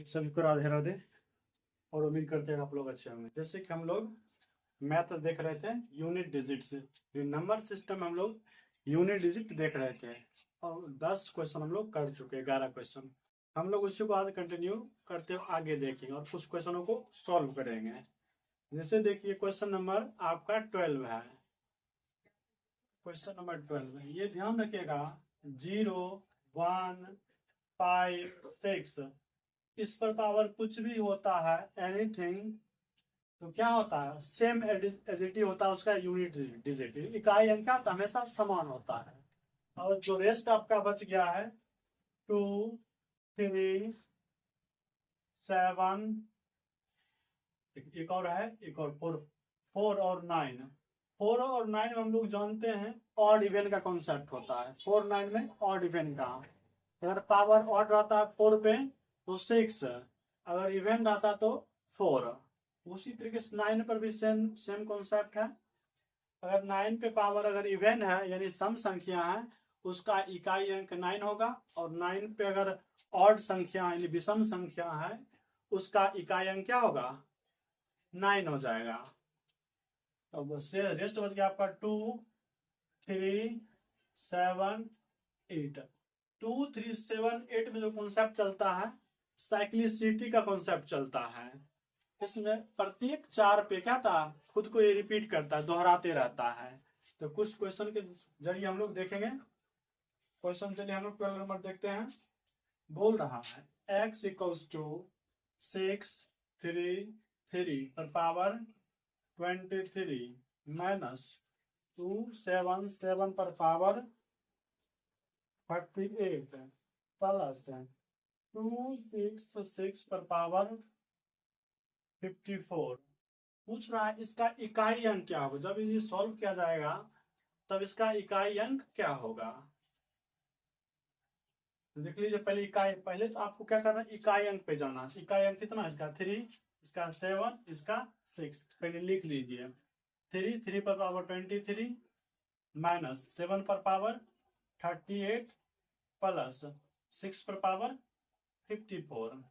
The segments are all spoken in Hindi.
सभी को राधे राधे। और उम्मीद करते हैं आप लोग अच्छे होंगे। जैसे कि हम लोग मैथ देख रहे थे यूनिट डिजिट से, नंबर सिस्टम हम लोग यूनिट डिजिट देख रहे थे और 10 क्वेश्चन हम लोग कर चुके हैं, 11 क्वेश्चन। हम लोग उसी को आज कंटिन्यू करते हुए आगे देखेंगे और कुछ क्वेश्चनों को सॉल्व करेंगे। जैसे देखिए क्वेश्चन नंबर आपका 12 है। क्वेश्चन नंबर 12 है, ये ध्यान रखिएगा 0, 1, 5, 6 इस पर पावर कुछ भी होता है एनीथिंग तो क्या होता है सेम एडिटी होता है, उसका यूनिट डिजिट इकाई अंक का हमेशा समान होता है। और जो रेस्ट आपका बच गया है 2, 3, 7, एक और है, एक और 4 और 9। 4 और 9 में हम लोग जानते हैं ऑड इवन का कॉन्सेप्ट होता है। 4, 9 में ऑड इवन का, अगर पावर ऑड रहता है 4 पे तो 6, अगर इवन रहता तो 4। उसी तरीके से 9 पर भी सेम सेम कॉन्सेप्ट है। अगर 9 पे पावर अगर इवन है यानी सम संख्या है उसका इकाई अंक 9 होगा, और 9 पे अगर ऑड संख्या यानी विषम संख्या है उसका इकाई अंक क्या होगा 9 हो जाएगा। तो बस रेस्ट बच गया आपका 2, 3, 7, 8। 2, 3, 7, 8 में जो कॉन्सेप्ट चलता है साइक्लिसिटी का कॉन्सेप्ट चलता है। इसमें प्रत्येक 4 पे क्या था खुद को ये रिपीट करता है, दोहराते रहता है। तो कुछ क्वेश्चन के जरिए हम लोग देखेंगे। क्वेश्चन चलिए हम लोग 12 नंबर देखते हैं। बोल रहा है x इक्वल्स टू 6, 3, 3 पर पावर 23 माइनस 2, 7, 7 पर पावर 38 प्लस 2, 6, 6 पर पावर 54। पूछ रहा है इसका इकाई अंक क्या होगा। जब ये सॉल्व किया जाएगा तब इसका इकाई अंक क्या होगा। तो देख लीजिए पहले इकाई, पहले तो आपको क्या करना है इकाई अंक पे जाना। इकाई अंक कितना है इसका 3, इसका 7, इसका 6। पहले लिख लीजिए 3, 3 पर पावर 23 माइनस 7 पर पावर 38 प्लस 6 पर पावर 54।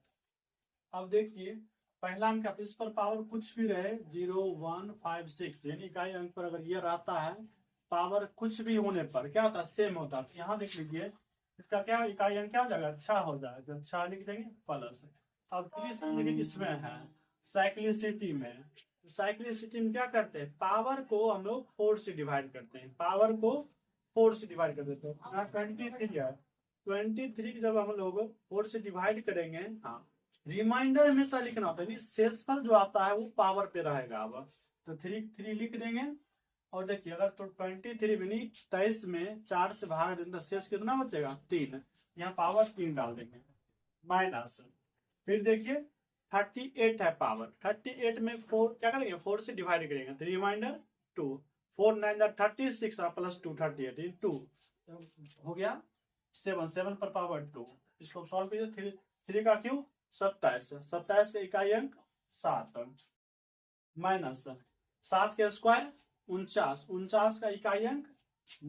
अब देखिए पहला अंक है तो इस पर पावर कुछ भी रहे 0, 1, 5, 6 यानी इकाई अंक पर अगर ये रहता है पावर कुछ भी होने पर क्या होता है सेम होता है। तो यहाँ देख लीजिए इसका क्या इकाई अंक क्या हो जाएगा 6 हो जाएगा, 6 लिख देंगे प्लस। अब इसमें है साइक्लिसिटी में, साइक्लिसिटी में क्या करते हैं पावर को हम लोग 4 से डिवाइड करते हैं, पावर को 4 से डिवाइड कर देते हैं। 23 है, 23 जब हम लोग 4 से डिवाइड करेंगे, हाँ रिमाइंडर हमेशा लिखना होता है, शेषफल जो आता है वो पावर पे रहेगा। अब तो 3 लिख देंगे और देखिए अगर तो 23 में 23 में 4 से भाग देंगे तो शेष कितना बचेगा 3, यहाँ पावर 3 डाल देंगे माइनस। फिर देखिए 38 है पावर, 38 में 4 क्या करेंगे 4 से डिवाइड करेंगे तो रिमाइंडर 2, 4 9 36 प्लस 2 38 2 हो गया 7, 7 पर पावर 2। इसको सॉल्व कीजिए 3 का क्यूब 27, 27 का इकाई अंक 7 माइनस 7 के स्क्वायर 49, 49 का इकाई अंक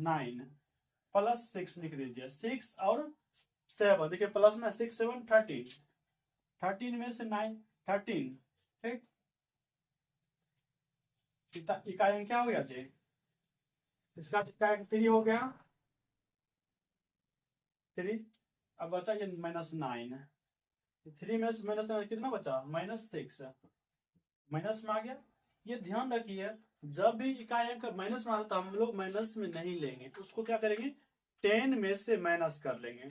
9 प्लस 6 लिख दीजिए 6 और 7 देखिए प्लस में 6, 7, 13, 13 में से 9 13 ठीक। इकाई अंक क्या हो गया जी इसका इकाई अंक 3 हो गया 3। अब बचा ये -9, 3 में से माइनस कितना बचा -6 माइनस में आ गया। ये ध्यान रखिए जब भी इकाई अंक माइनस में आता हम लोग माइनस में नहीं लेंगे, उसको क्या करेंगे 10 में से माइनस कर लेंगे।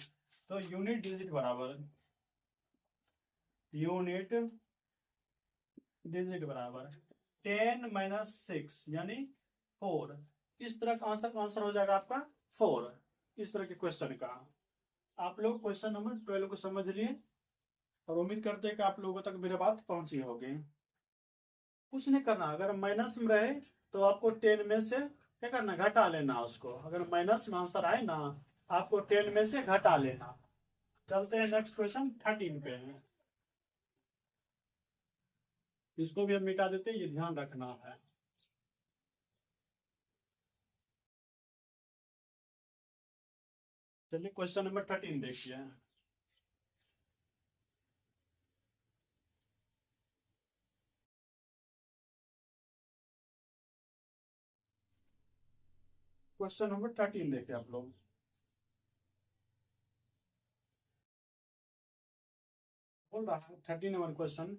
तो यूनिट डिजिट बराबर यूनिट डिजिट बराबर 10 माइनस 6 यानी 4। इस तरह का आंसर हो जाएगा आपका 4। इस तरह के क्वेश्चन का आप लोग क्वेश्चन नंबर 12 को समझ लिए और उम्मीद करते हैं कि आप लोगों तक मेरी बात पहुंची होगी। कुछ नहीं करना, अगर माइनस में रहे तो आपको 10 में से क्या करना घटा लेना उसको। अगर माइनस में आंसर आए ना आपको 10 में से घटा लेना। चलते हैं नेक्स्ट क्वेश्चन 13 पे है, इसको भी हम मिटा देते हैं, ये ध्यान रखना है। चलिए क्वेश्चन नंबर 13 देखिए। क्वेश्चन नंबर 13 देखिए आप लोग। बोल रहा है 13 number question,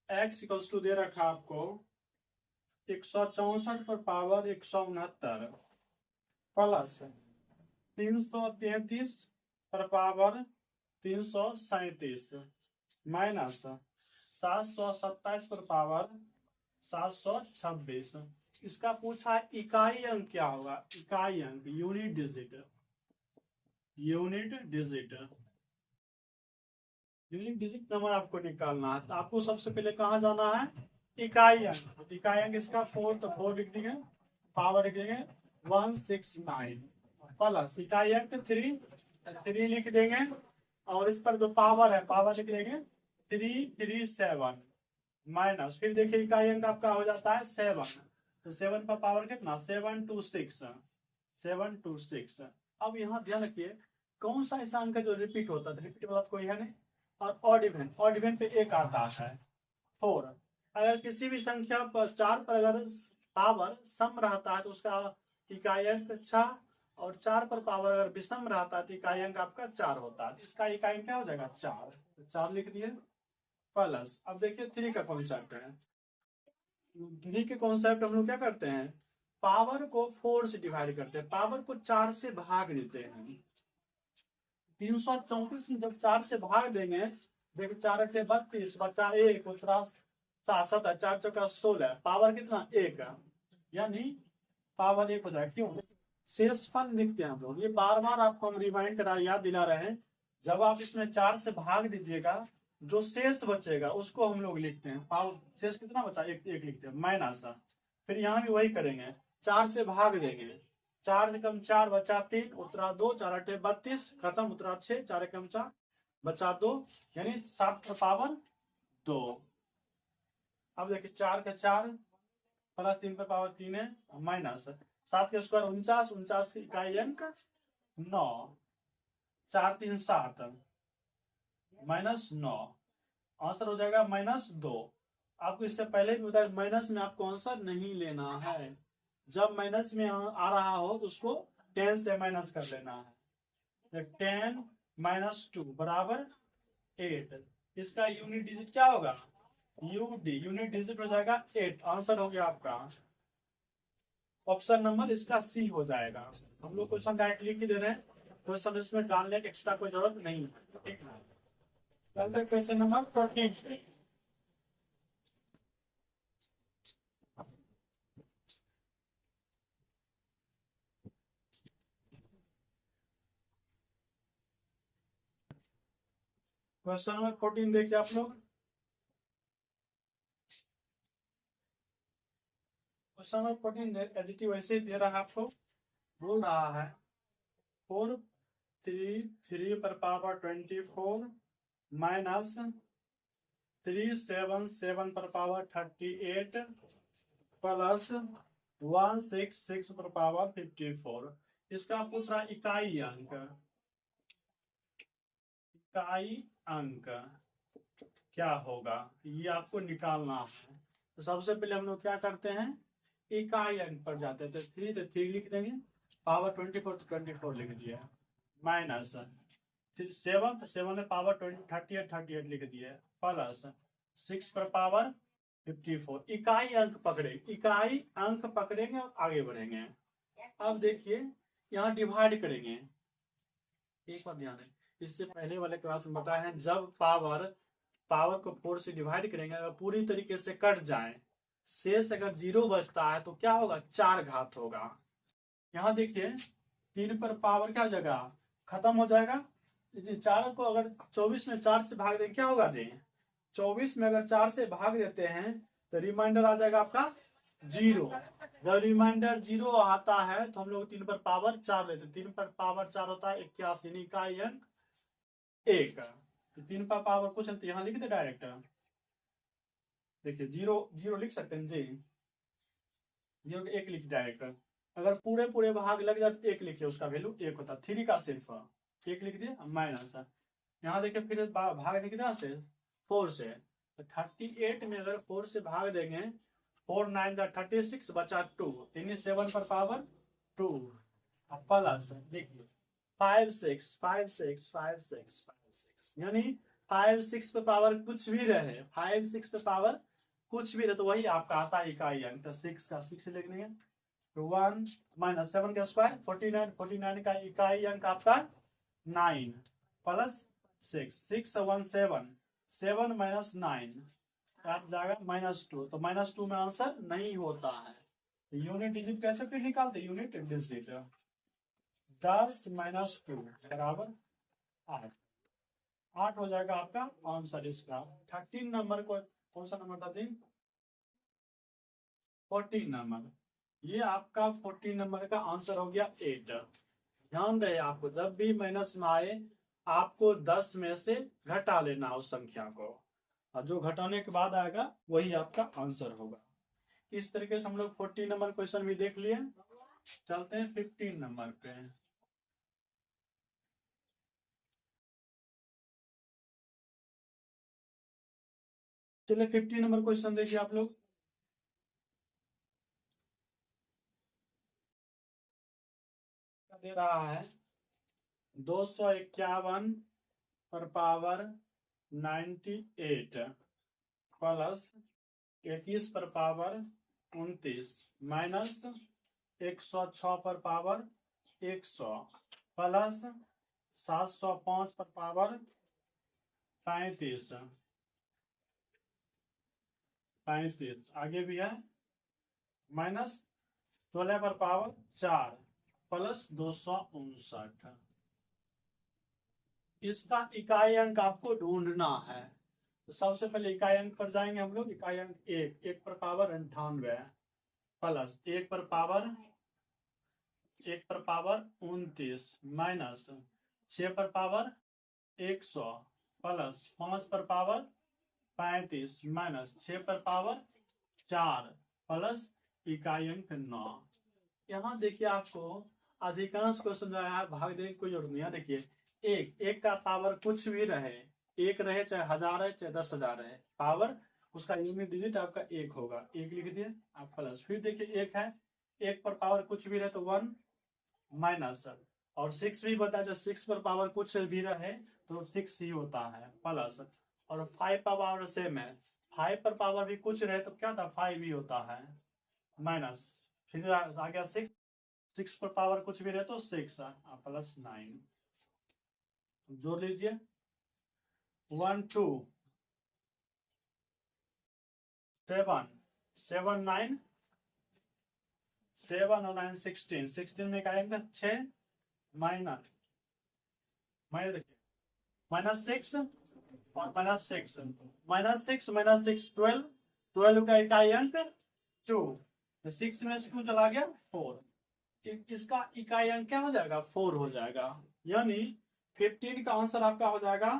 x equals to दे रखा आपको 164 पर पावर 169 प्लस 333 पर पावर 337 माइनस 727 पर पावर 726। इसका पूछा है इकाई अंक क्या होगा, इकाई अंक unit digit, unit digit, unit digit number आपको निकालना है। तो आपको सबसे पहले कहाँ जाना है, इकाई अंक। इकाई अंक इसका 4, तो 4 लिख देंगे, पावर लिख देंगे 169 प्लस इकाई अंक 3, 3 लिख देंगे, और इस पर जो पावर है पावर लिख देंगे 337 माइनस, फिर देखिए इकाई अंक आपका हो जाता है 7, तो 7 पर पावर कितना 726, 726। अब यहाँ ध्यान रखिए कौन सा ऐसा अंक है जो रिपीट होता है, रिपीट वाला कोई है नहीं। और ऑड इवन पे एक आता है 4। अगर किसी भी संख्या पर 4 पर अगर पावर सम रहता है तो उसका इकाई अंक 6, और 4 पर पावर अगर विषम रहता है तो इकाई अंक आपका 4 होता है। इसका इकाई अंक क्या हो जाएगा 4, 4 लिख दिए प्लस। अब देखिए 3 का कॉन्सेप्ट है, 3 के कॉन्सेप्ट हम लोग क्या करते हैं, पावर को 4 से डिवाइड करते हैं, पावर को 4 से भाग देते हैं। 334 में जब 4 से भाग देंगे, देखो 4 से 32 बचा 1 उत्तरा 67, 4 चौका 16, पावर कितना 1, यानी पावर 1 हो जाए। क्यों शेषफल लिखते हैं हम लोग, ये बार बार आपको हम रिमाइंड करा याद दिला रहे हैं। जब आप इसमें 4 से भाग दीजिएगा, जो शेष बचेगा उसको हम लोग लिखते हैं, पावर शेष कितना बचा 1, 1 लिखते हैं माइनस। फिर यहाँ भी वही करेंगे, 4 से भाग देंगे, 4 कम 4 बचा 3 उत्तरा 2, 4 8 32 खत्म, उत्तरा 6, 4 कम 4 बचा 2, यानी 7 पर पावर 2। अब देखिए 4 का 4 प्लस 3 पर पावर 3 है माइनस 7 के स्क्वायर 49, 49 इकाई अंक 9, 4 3 7 माइनस 9, आंसर हो जाएगा -2। आपको इससे पहले भी बताया माइनस में आपको आंसर नहीं लेना है, जब माइनस में आ रहा हो तो उसको 10 से माइनस कर लेना है। 10 माइनस 2 बराबर 8। इसका यूनिट डिजिट क्या होगा, यूडी, यूनिट डिजिट हो जाएगा 8। आंसर हो गया आपका ऑप्शन नंबर इसका सी हो जाएगा। हम लोग क्वेश्चन डायरेक्ट लिख ही दे रहे हैं, क्वेश्चन इसमें डालने की एक्स्ट्रा कोई जरूरत नहीं है। चलते क्वेश्चन नंबर 14। क्वेश्चन नंबर 14 देखिए आप लोग। क्वेश्चन नंबर 14 एडिटिव वैसे ही दे रहा है आपको, बोल रहा है 4 3 3 पर पावर 24 माइनस 3 7 7 पर पावर 38 प्लस 1 6 6 पर पावर 54। इसका पूछ रहा इकाई अंक, इकाई अंक क्या होगा, ये आपको निकालना है। तो सबसे पहले हम लोग क्या करते हैं, इकाई अंक पर जाते हैं। तो 3 तो 3 लिख देंगे, पावर 24 तो 24 लिख दिया, माइनस 7 तो 7 में पावर 38 38 लिख दिया, प्लस 6 पर पावर 54। इकाई अंक पकड़े, इकाई अंक पकड़ेंगे और आगे बढ़ेंगे। अब देखिए यहाँ डिवाइड करेंगे, एक बात ध्यान है, इससे पहले वाले क्लास में बताया है जब पावर को 4 से डिवाइड करेंगे, अगर पूरी तरीके से कट जाए, शेष अगर 0 बचता है तो क्या होगा 4 घात होगा। यहाँ देखिए 3 पर पावर क्या हो जाएगा खत्म हो जाएगा, 4 को अगर 24 में 4 से भाग दें क्या होगा जी, 24 में अगर 4 से भाग देते हैं तो रिमाइंडर आ जाएगा आपका 0। जब रिमाइंडर 0 आता है तो हम लोग 3 पर पावर 4 लेते हैं, 3 पर पावर 4 होता है 81, इकाई अंक 1। तो 3 पर पावर कुछ तो यहाँ लिख दे डायरेक्ट, देखिए 0 0 लिख सकते हैं जी, 0 1 लिख डायरेक्ट। अगर पूरे पूरे भाग लग जाए तो 1 लिखिए, उसका वैल्यू 1 होता है। 3 का सिर्फ 1 लिख दिए माइनस, यहाँ देखिए फिर भाग कितना से 4 से, तो 38 में अगर 4 से भाग देंगे 4 9 36 बचा 2, यानी 7 पर पावर 2 प्लस देखिए 5 6 यानी 5 6 पे पावर कुछ भी रहे, 5 6 पे पावर कुछ भी रहे तो वही आपका आता है इकाई अंक। तो 6 का 6 लिख लेंगे, तो 1 माइनस 7 का स्क्वायर 49, 49 का इकाई अंक आपका 9 प्लस 6, 6 1 7, 7 माइनस 9 आप जाएगा -2, तो -2 में आंसर नहीं होता है। यूनिट डिजिट कैसे फिर निकालते, यूनिट डिजिट 10 माइनस 2 बराबर 8, 8 हो जाएगा आपका आंसर इसका। 13 नंबर को कौन सा नंबर था जी, 14 नंबर, ये आपका 14 नंबर का आंसर हो गया 8। ध्यान रहे आपको जब भी माइनस में आए आपको 10 में से घटा लेना उस संख्या को, और जो घटाने के बाद आएगा वही आपका आंसर होगा। इस तरीके से हम लोग 14 नंबर क्वेश्चन भी देख लिए। चलते हैं 15 नंबर पे। चलिए 15 नंबर क्वेश्चन देखिए आप लोग। दे रहा है 251 पर पावर 98 प्लस 21 पर पावर 29 माइनस 106 पर पावर 100 प्लस 705 पर पावर 35, आगे भी है माइनस 16 पर पावर 4 प्लस 259। इसका इकाई अंक आपको ढूंढना है। तो सबसे पहले इकाई अंक पर जाएंगे हम लोग। इकाई अंक 1 पर पावर 98 प्लस 1 पर पावर 29 माइनस 6 पर पावर 100 प्लस 5 पर पावर 35 माइनस 6 पर पावर 4 प्लस इकाई अंक 9। यहाँ देखिए आपको अधिकांश क्वेश्चन जो है भाग देने की कोई जरूरत नहीं है। देखिए एक का पावर कुछ भी रहे, एक रहे चाहे 1000 है चाहे 10,000 है, पावर उसका यूनिट डिजिट आपका 1 होगा, 1 लिख दिए आप प्लस। फिर देखिए 1 है, 1 पर पावर कुछ भी रहे तो 1 माइनस, और 6 भी बताया तो 6 पर पावर कुछ भी रहे तो 6 ही होता है प्लस, और 5 पर पावर सेम है, 5 पर पावर भी कुछ रहे तो क्या था 5 ही होता है माइनस। फिर आ गया 6, 6 पर पावर कुछ भी रहे तो 6 प्लस 9 जोड़ लीजिए 1 2 7 7 9 7 और 9 16, 16 में क्या आएगा 6 माइनस देखिए -6 और -6 -6 12, 12 का इकाई अंक 2, 6 में से 2 चला गया 4, इसका इकाई अंक क्या हो जाएगा 4 हो जाएगा, यानी 15 का आंसर आपका हो जाएगा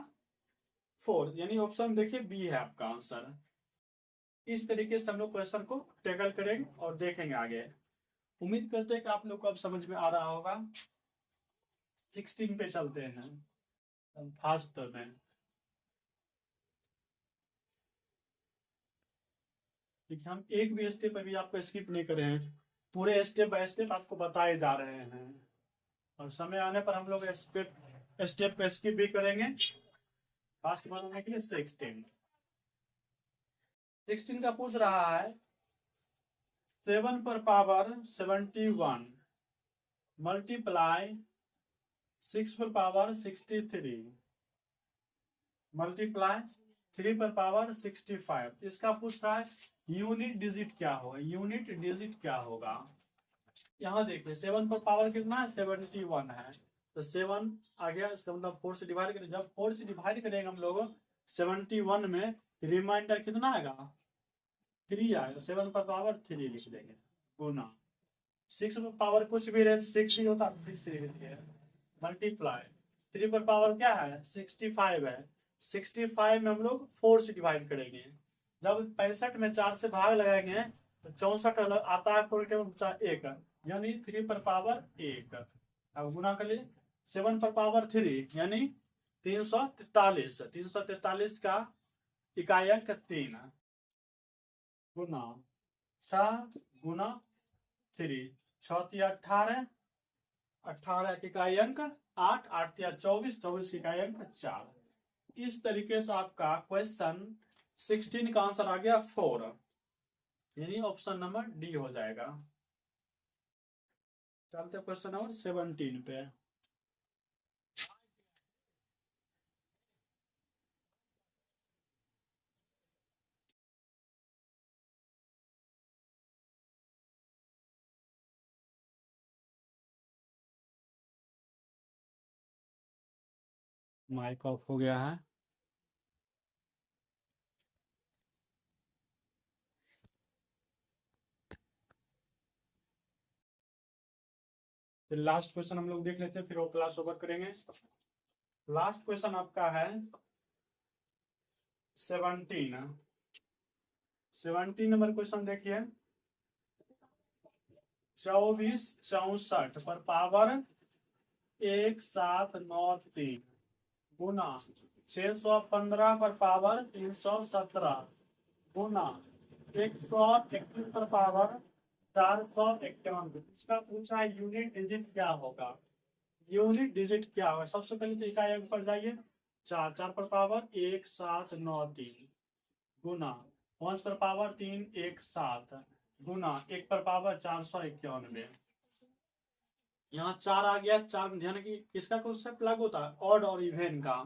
4, यानी ऑप्शन देखिए बी है आपका आंसर। इस तरीके से हम लोग क्वेश्चन को टैकल करेंगे और देखेंगे आगे। उम्मीद करते हैं कि आप लोग को अब समझ में आ रहा होगा। 16 पे चलते हैं फास्ट में। देखिए हम एक भी स्टेप अभी आपको स्किप नहीं करे हैं, पूरे स्टेप बाय स्टेप आपको बताए जा रहे हैं, और समय आने पर हम लोग स्टेप पे स्किप भी करेंगे फास्ट बनाने के लिए। 16 का पूछ रहा है 7 पर पावर 71 मल्टीप्लाई 6 पर पावर 63 मल्टीप्लाई 3 पर पावर 65। इसका पूछ रहा है यूनिट डिजिट क्या होगा, यूनिट डिजिट क्या होगा। यहाँ देखिए 7 पर पावर कितना है 71 है, तो 7 आ गया, इसका मतलब 4 से डिवाइड करें, जब 4 से डिवाइड करेंगे हम लोग 71 में रिमाइंडर कितना आएगा 3 आएगा, 7 पर पावर 3 लिख देंगे गुना 6 पर पावर कुछ भी रहे 6 ही होता है, 6 लिख दिए मल्टीप्लाई 3 पर पावर क्या है 65 है, 65 में हम लोग 4 से डिवाइड करेंगे, जब 65 में 4 से भाग लगाएंगे तो 64 आता है 4 टेबल 1, यानी 3 पर पावर 1। अब गुना कर लिए 7 पर पावर 3 यानी 343, 343 का इकाई अंक 3 गुना 6 गुना 3, 6 18, 18 की इकाई अंक 8, 8 या 24, 24 की इकाई अंक 4। इस तरीके से आपका क्वेश्चन 16 का आंसर आ गया 4, यानी ऑप्शन नंबर डी हो जाएगा। चलते क्वेश्चन नंबर 17 पे। माइक ऑफ हो गया है। फिर लास्ट क्वेश्चन हम लोग देख लेते हैं, फिर वो क्लास ओवर करेंगे। लास्ट क्वेश्चन आपका है 17। 17 नंबर क्वेश्चन देखिए। 24 64 पर पावर 1793 गुना 615 पर पावर 317 गुना 121 पर पावर 451। इसका पूछा है यूनिट डिजिट क्या होगा। यूनिट डिजिट क्या होगा, सबसे पहले तो इकाई अंक पर जाइए। 4, 4 पर पावर 1793 गुना 5 पर पावर 317 गुना 1 पर पावर 491। यहाँ 4 आ गया। 4 ध्यान की किसका कॉन्सेप्ट लागू होता है, ऑड और इवन का।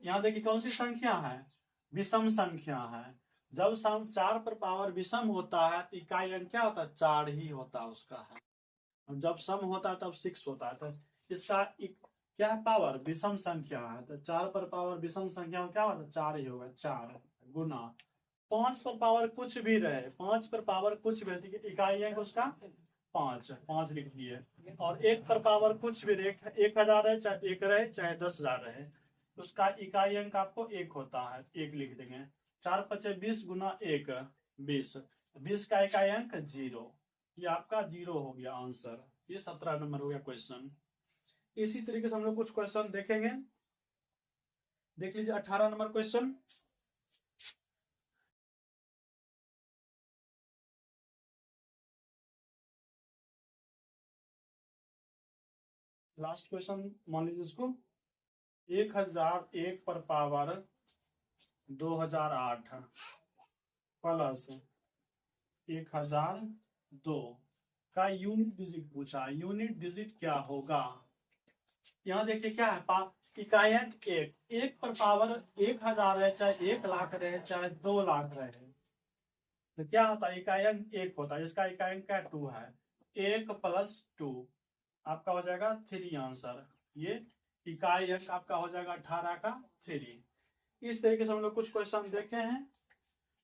यहाँ देखिए कौन सी संख्या है, विषम संख्या है। जब सम 4 पर पावर विषम होता है तो इकाई अंक क्या होता है, 4 ही होता है उसका है। और जब सम होता है तब 6 होता है। तो इसका क्या है, पावर विषम संख्या है, तो 4 पर पावर विषम संख्या क्या होता है, 4 ही होगा। 4 गुना 5 पर पावर कुछ भी रहे, 5 पर पावर कुछ भी रहे, इकाई अंक उसका 5, 5 लिख दिए। और 1 पर पावर कुछ भी रहे, 1000 है चाहे 1 रहे चाहे 10,000 रहे, उसका इकाई अंक आपको 1 होता है, 1 लिख देंगे। 4 पचे 20 गुना 1 20, 20 का इकाई अंक 0। ये आपका 0 हो गया आंसर। ये 17 नंबर हो गया क्वेश्चन। इसी तरीके से हम लोग कुछ क्वेश्चन देखेंगे। देख लीजिए 18 नंबर क्वेश्चन। लास्ट क्वेश्चन मान लीजिए इसको। 1001 पर पावर 2008 प्लस 1002 का यूनिट डिजिट पूछा। यूनिट डिजिट क्या होगा। यहाँ देखिए क्या है, इकाई अंक 1, 1 पर पावर 1000 है चाहे 1 लाख रहे चाहे 2 लाख रहे, तो क्या होता है, इकाई अंक 1 होता है। इसका इकाई अंक क्या 2 है। 1 प्लस 2 आपका हो जाएगा 3 आंसर। ये इकाई अंक आपका हो जाएगा 18 का 3। इस तरीके से हम लोग कुछ क्वेश्चन देखे हैं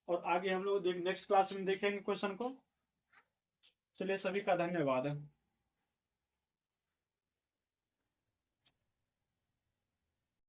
और आगे हम लोग नेक्स्ट क्लास में देखेंगे क्वेश्चन को। चलिए सभी का धन्यवाद।